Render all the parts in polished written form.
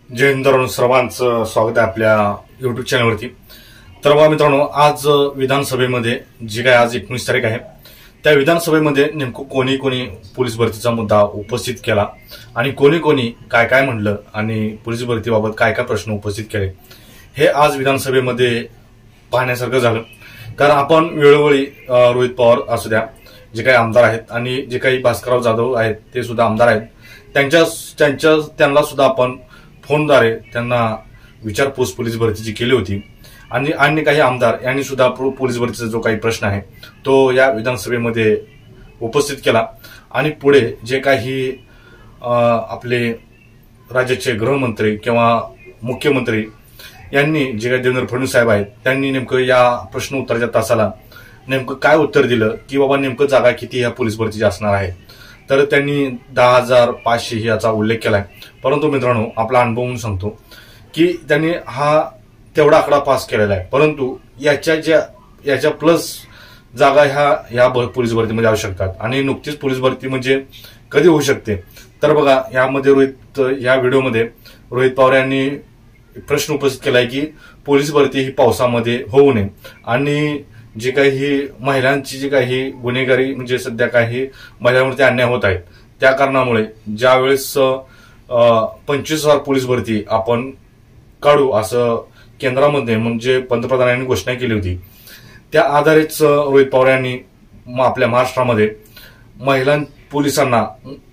जय हिंद सर्वांचं स्वागत आहे आपल्या युट्यूब चॅनलवरती। तर बघा मित्रांनो, आज विधानसभेमध्ये जी काय आज 19 तारीख आहे त्या विधानसभेमध्ये नेमकं कोणी कोणी पोलीस भरतीचा मुद्दा उपस्थित केला आणि कोणी कोणी काय काय म्हणलं आणि पोलीस भरतीबाबत काय काय प्रश्न उपस्थित केले हे आज विधानसभेमध्ये पाहण्यासारखं झालं। कारण आपण वेळोवेळी रोहित पवार असू द्या, जे काही आमदार आहेत आणि जे काही भास्करराव जाधव आहेत ते सुद्धा आमदार आहेत, त्यांना सुद्धा आपण फोनद्वारे त्यांना विचारपूस पोलीस भरतीची केली होती आणि अन्य काही आमदार यांनी सुद्धा पोलीस भरतीचा जो काही प्रश्न आहे तो या विधानसभेमध्ये उपस्थित केला। आणि पुढे जे काही आपले राज्याचे गृहमंत्री किंवा मुख्यमंत्री यांनी जे काही देवेंद्र फडणवीस साहेब आहेत त्यांनी नेमकं या प्रश्न उत्तराच्या तासाला नेमकं काय उत्तर दिलं की बाबा नेमकं जागा किती ह्या पोलीस भरतीची असणार आहे। तर त्यांनी 10,500 याचा उल्लेख केलाय। परंतु मित्रांनो, आपला अनुभव म्हणून सांगतो की त्यांनी हा तेवढा आकडा पास केलेला आहे, परंतु याच्या प्लस जागा ह्या पोलीस भरतीमध्ये आवश्यक शकतात आणि नुकतीच पोलीस भरती म्हणजे कधी होऊ शकते। तर बघा, यामध्ये या व्हिडिओमध्ये रोहित पवार यांनी प्रश्न उपस्थित केलाय की पोलीस भरती ही पावसामध्ये होऊ नये आणि जे काही महिलांची जी काही गुन्हेगारी म्हणजे सध्या काही महिलांवरती अन्याय होत आहेत त्या कारणामुळे ज्या वेळेस 25,000 पोलीस भरती आपण काढू असं केंद्रामध्ये म्हणजे पंतप्रधानांनी घोषणा केली होती, त्या आधारेच रोहित पवार यांनी आपल्या महाराष्ट्रामध्ये महिला पोलिसांना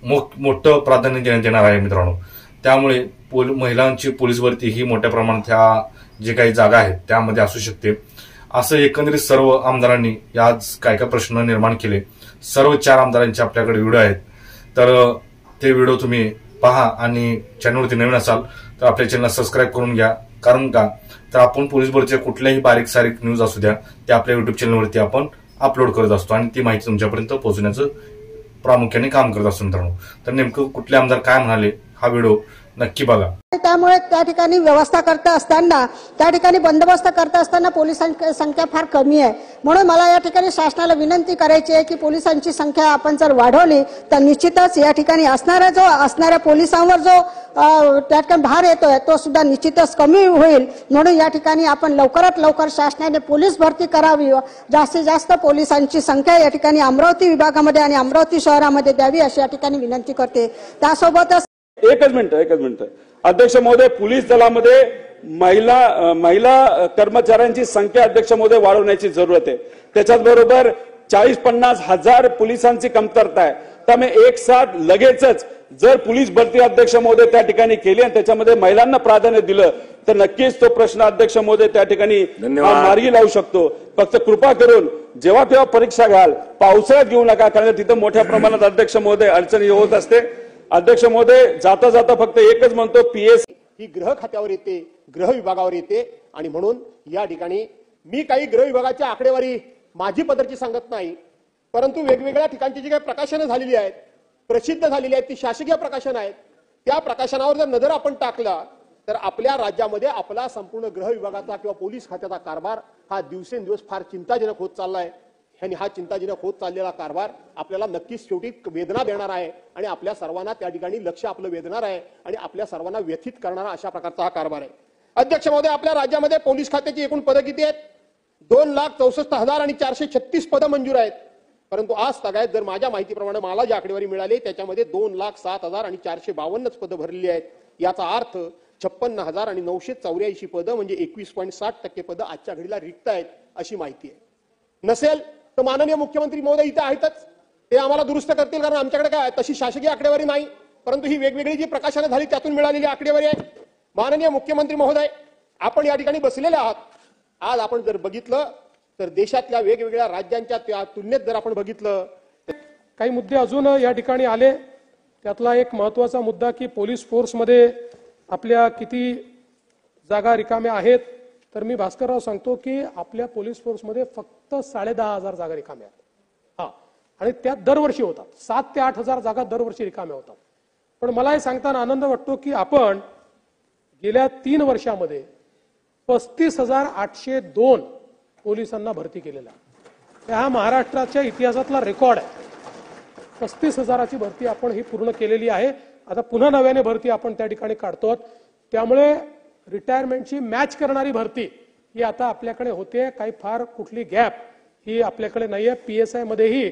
मोठं प्राधान्य देण्यात येणार आहे मित्रांनो। त्यामुळे महिलांची पोलीस भरती ही मोठ्या प्रमाणात ह्या जे काही जागा आहेत त्यामध्ये असू शकते असं एकंदरीत सर्व आमदारांनी आज काय काय प्रश्न निर्माण केले। सर्व 4 आमदारांचे आपल्याकडे व्हिडिओ आहेत, तर ते व्हिडिओ तुम्ही पहा आणि चॅनलवरती नवीन असाल तर आपल्या चॅनलला सबस्क्राईब करून घ्या। कारण का तर आपण पोलीस भरतीच्या कुठल्याही बारीक सारीक न्यूज असू द्या ते आपल्या युट्यूब चॅनलवरती आपण अपलोड करत असतो आणि ती माहिती तुमच्यापर्यंत पोहोचण्याचं प्रामुख्याने काम करत असतो मित्रांनो। तर नेमकं कुठले आमदार काय म्हणाले हा व्हिडिओ नक्की बघा। त्यामुळे त्या ठिकाणी व्यवस्था करता असताना त्या ठिकाणी बंदोबस्त करता असताना पोलिसांची संख्या फार कमी आहे। म्हणून मला या ठिकाणी शासनाला विनंती करायची आहे की पोलिसांची संख्या आपण जर वाढवली तर निश्चितच या ठिकाणी असणाऱ्या पोलिसांवर जो त्या ठिकाणी भार येतोय तो सुद्धा निश्चितच कमी होईल। म्हणून या ठिकाणी आपण लवकरात लवकर शासनाने पोलीस भरती करावी, जास्तीत जास्त पोलिसांची संख्या या ठिकाणी अमरावती विभागामध्ये आणि अमरावती शहरामध्ये द्यावी अशी या ठिकाणी विनंती करते। त्यासोबतच एकच मिनिट अध्यक्ष महोदय, पोलीस दलामध्ये महिला कर्मचाऱ्यांची संख्या अध्यक्ष महोदय वाढवण्याची जरूरत आहे। त्याच्याच बरोबर 40-50 हजार पोलिसांची कमतरता आहे। त्यामुळे एक साथ लगेचच जर पोलीस भरती अध्यक्ष महोदय त्या ठिकाणी केली आणि त्याच्यामध्ये महिलांना प्राधान्य दिलं तर नक्कीच तो प्रश्न अध्यक्ष महोदय त्या ठिकाणी मार्गी लावू शकतो। फक्त कृपा करून जेव्हा तेव्हा परीक्षा घ्याल, पावसाळ्यात घेऊ नका, कारण तिथं मोठ्या प्रमाणात अध्यक्ष महोदय अडचणी होत असते। अध्यक्ष महोदय, जाता जाता फक्त एकच म्हणतो, पीएस ही गृह खात्यावर येते, गृह विभागावर येते आणि म्हणून या ठिकाणी मी काही गृह विभागाच्या आकडेवारी माझी पदरची सांगत नाही, परंतु वेगवेगळ्या ठिकाणची जी काही प्रकाशनं झालेली आहेत, प्रसिद्ध झालेली आहेत, ती शासकीय प्रकाशन आहेत। त्या प्रकाशनावर जर नजर आपण टाकला तर आपल्या राज्यामध्ये आपला संपूर्ण गृह विभागाचा किंवा पोलीस खात्याचा कारभार हा दिवसेंदिवस फार चिंताजनक होत चाललाय आणि हा चिंताजनक होत चाललेला कारभार आपल्याला नक्कीच शेवटी वेदना देणार आहे आणि आपल्या सर्वांना त्या ठिकाणी लक्ष आपलं वेधणार आहे आणि आपल्या सर्वांना व्यथित करणारा अशा प्रकारचा हा कारभार आहे। अध्यक्ष महोदय, आपल्या राज्यामध्ये पोलीस खात्याची एकूण पदं किती आहेत? 2,64,436 पदं मंजूर आहेत, परंतु आज तागायत जर माझ्या माहितीप्रमाणे मला जी आकडेवारी मिळाली त्याच्यामध्ये 2,07,452 पदं भरलेली आहेत। याचा अर्थ 56,984 पदं म्हणजे 21.60% पदं आजच्या घडीला रिक्त आहेत अशी माहिती आहे। नसेल तर माननीय मुख्यमंत्री महोदय इथे आहेतच, ते आम्हाला दुरुस्त करतील, कारण आमच्याकडे काय तशी शासकीय आकडेवारी नाही, परंतु ही वेगवेगळी जी प्रकाशनं झाली त्यातून मिळालेली आकडेवारी आहे। माननीय मुख्यमंत्री महोदय, आपण या ठिकाणी बसलेले आहात। आज आपण जर बघितलं तर देशातल्या वेगवेगळ्या राज्यांच्या त्या तुलनेत जर आपण बघितलं, काही मुद्दे अजून या ठिकाणी आले। त्यातला एक महत्त्वाचा मुद्दा की पोलीस फोर्समध्ये आपल्या किती जागा रिकाम्या आहेत, तर मी भास्करराव सांगतो की आपल्या पोलीस फोर्समध्ये फक्त 10,500 जागा रिकाम्या आहेत आणि त्यात दरवर्षी होतात 7 ते 8 हजार जागा दरवर्षी रिकाम्या होतात। पण मला हे सांगताना आनंद वाटतो की आपण गेल्या 3 वर्षामध्ये 35,802 पोलिसांना भरती केलेला आहे। हा महाराष्ट्राच्या इतिहासातला रेकॉर्ड आहे। 35,000ची भरती आपण ही पूर्ण केलेली आहे। आता पुन्हा नव्याने भरती आपण त्या ठिकाणी काढतो। त्यामुळे रिटायरमेंटची मॅच करणारी भरती ही आता आपल्याकडे होते. काही फार कुठली गॅप ही आपल्याकडे नाहीये. PSI मध्येही